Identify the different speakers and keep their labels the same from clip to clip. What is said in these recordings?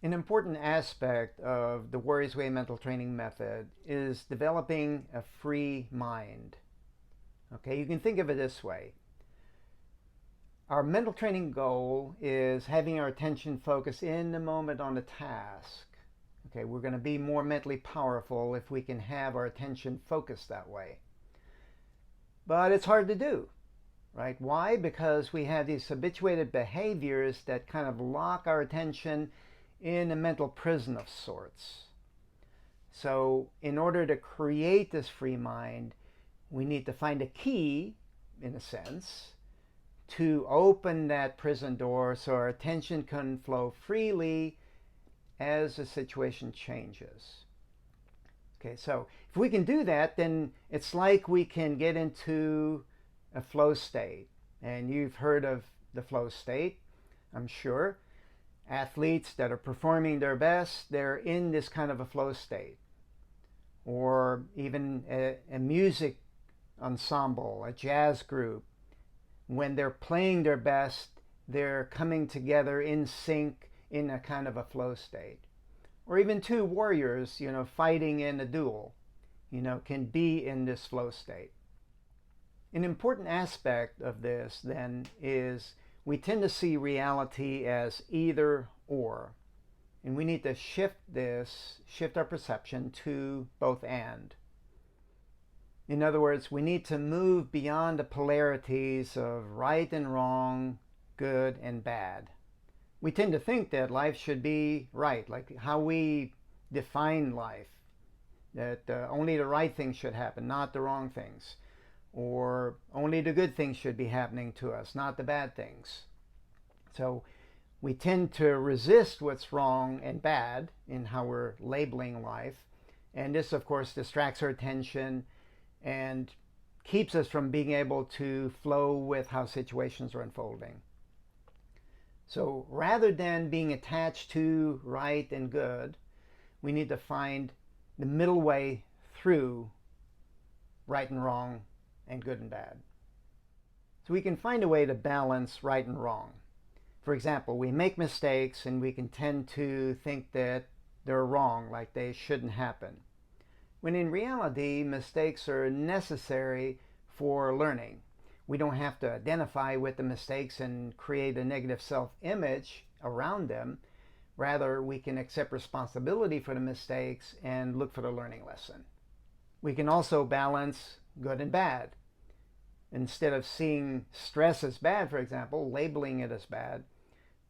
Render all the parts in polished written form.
Speaker 1: An important aspect of the Warrior's Way mental training method is developing a free mind. Okay, you can think of it this way. Our mental training goal is having our attention focus in the moment on the task. Okay, we're going to be more mentally powerful if we can have our attention focused that way. But it's hard to do, right? Why? Because we have these habituated behaviors that kind of lock our attention in a mental prison of sorts. So in order to create this free mind, we need to find a key, in a sense, to open that prison door so our attention can flow freely as the situation changes. Okay, so if we can do that, then it's like we can get into a flow state. And you've heard of the flow state, I'm sure. Athletes that are performing their best, they're in this kind of a flow state. Or even a music ensemble, a jazz group, when they're playing their best, they're coming together in sync in a kind of a flow state. Or even two warriors, fighting in a duel, can be in this flow state. An important aspect of this then is we tend to see reality as either or. And we need to shift our perception to both and. In other words, we need to move beyond the polarities of right and wrong, good and bad. We tend to think that life should be right, like how we define life, that only the right things should happen, not the wrong things. Or only the good things should be happening to us, not the bad things. So we tend to resist what's wrong and bad in how we're labeling life. And this, of course, distracts our attention and keeps us from being able to flow with how situations are unfolding. So rather than being attached to right and good, we need to find the middle way through right and wrong and good and bad. So we can find a way to balance right and wrong. For example, we make mistakes and we can tend to think that they're wrong, like they shouldn't happen. When in reality, mistakes are necessary for learning. We don't have to identify with the mistakes and create a negative self-image around them. Rather, we can accept responsibility for the mistakes and look for the learning lesson. We can also balance good and bad. Instead of seeing stress as bad, for example, labeling it as bad,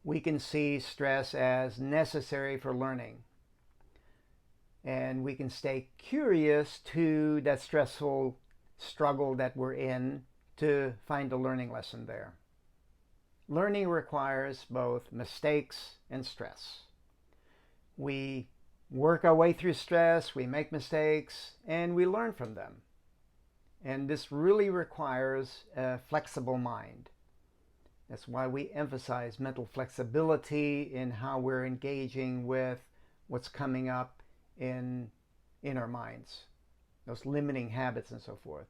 Speaker 1: we can see stress as necessary for learning. And we can stay curious to that stressful struggle that we're in to find a learning lesson there. Learning requires both mistakes and stress. We work our way through stress, we make mistakes, and we learn from them. And this really requires a flexible mind. That's why we emphasize mental flexibility in how we're engaging with what's coming up in our minds, those limiting habits and so forth.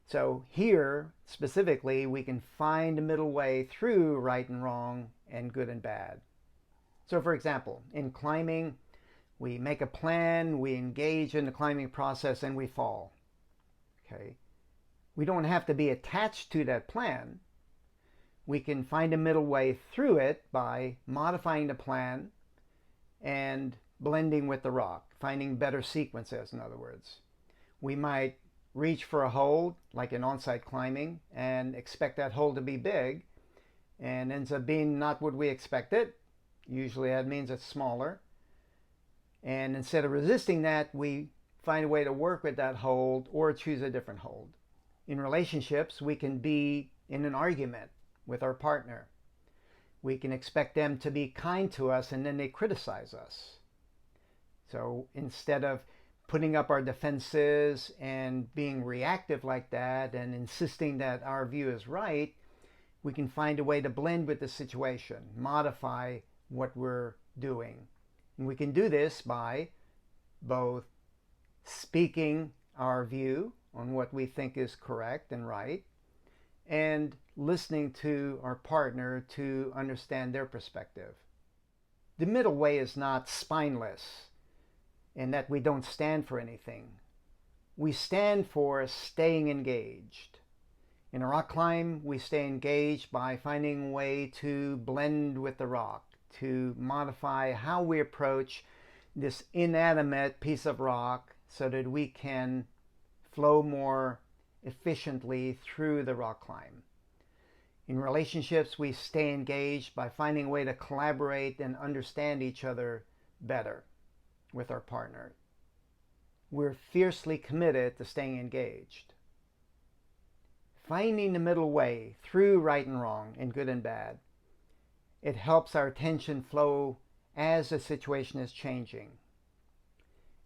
Speaker 1: So here, specifically, we can find a middle way through right and wrong and good and bad. So for example, in climbing, we make a plan, we engage in the climbing process, and we fall. Okay? We don't have to be attached to that plan. We can find a middle way through it by modifying the plan and blending with the rock, finding better sequences, in other words. We might reach for a hold, like in on-site climbing, and expect that hold to be big, and ends up being not what we expected. Usually that means it's smaller. And instead of resisting that, we find a way to work with that hold or choose a different hold. In relationships, we can be in an argument with our partner. We can expect them to be kind to us and then they criticize us. So instead of putting up our defenses and being reactive like that and insisting that our view is right, we can find a way to blend with the situation, modify what we're doing. And we can do this by both speaking our view on what we think is correct and right, and listening to our partner to understand their perspective. The middle way is not spineless in that we don't stand for anything. We stand for staying engaged. In a rock climb, we stay engaged by finding a way to blend with the rock, to modify how we approach this inanimate piece of rock so that we can flow more efficiently through the rock climb. In relationships, we stay engaged by finding a way to collaborate and understand each other better with our partner. We're fiercely committed to staying engaged. Finding the middle way through right and wrong and good and bad, it helps our attention flow as the situation is changing.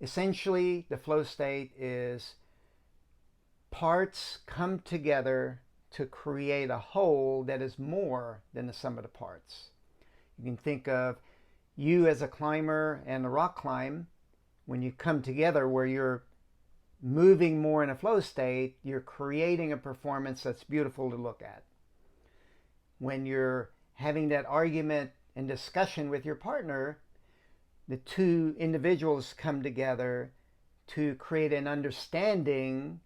Speaker 1: Essentially, the flow state is parts come together to create a whole that is more than the sum of the parts. You can think of you as a climber and the rock climb. When you come together where you're moving more in a flow state, you're creating a performance that's beautiful to look at. When you're having that argument and discussion with your partner, the two individuals come together to create an understanding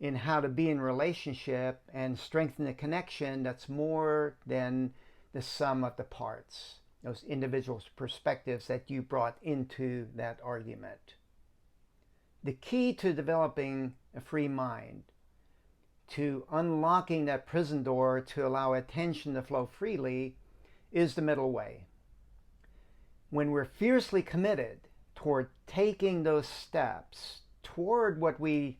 Speaker 1: in how to be in relationship and strengthen the connection that's more than the sum of the parts, those individual perspectives that you brought into that argument. The key to developing a free mind, to unlocking that prison door to allow attention to flow freely, is the middle way. When we're fiercely committed toward taking those steps toward what we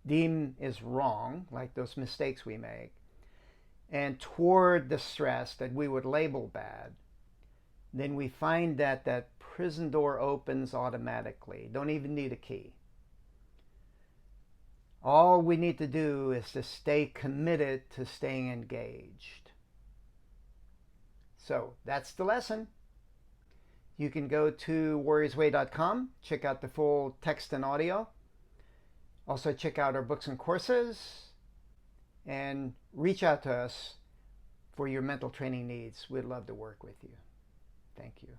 Speaker 1: deem is wrong, like those mistakes we make, and toward the stress that we would label bad, then we find that that prison door opens automatically. Don't even need a key. All we need to do is to stay committed to staying engaged. So that's the lesson. You can go to warriorsway.com, check out the full text and audio. Also check out our books and courses, and reach out to us for your mental training needs. We'd love to work with you. Thank you.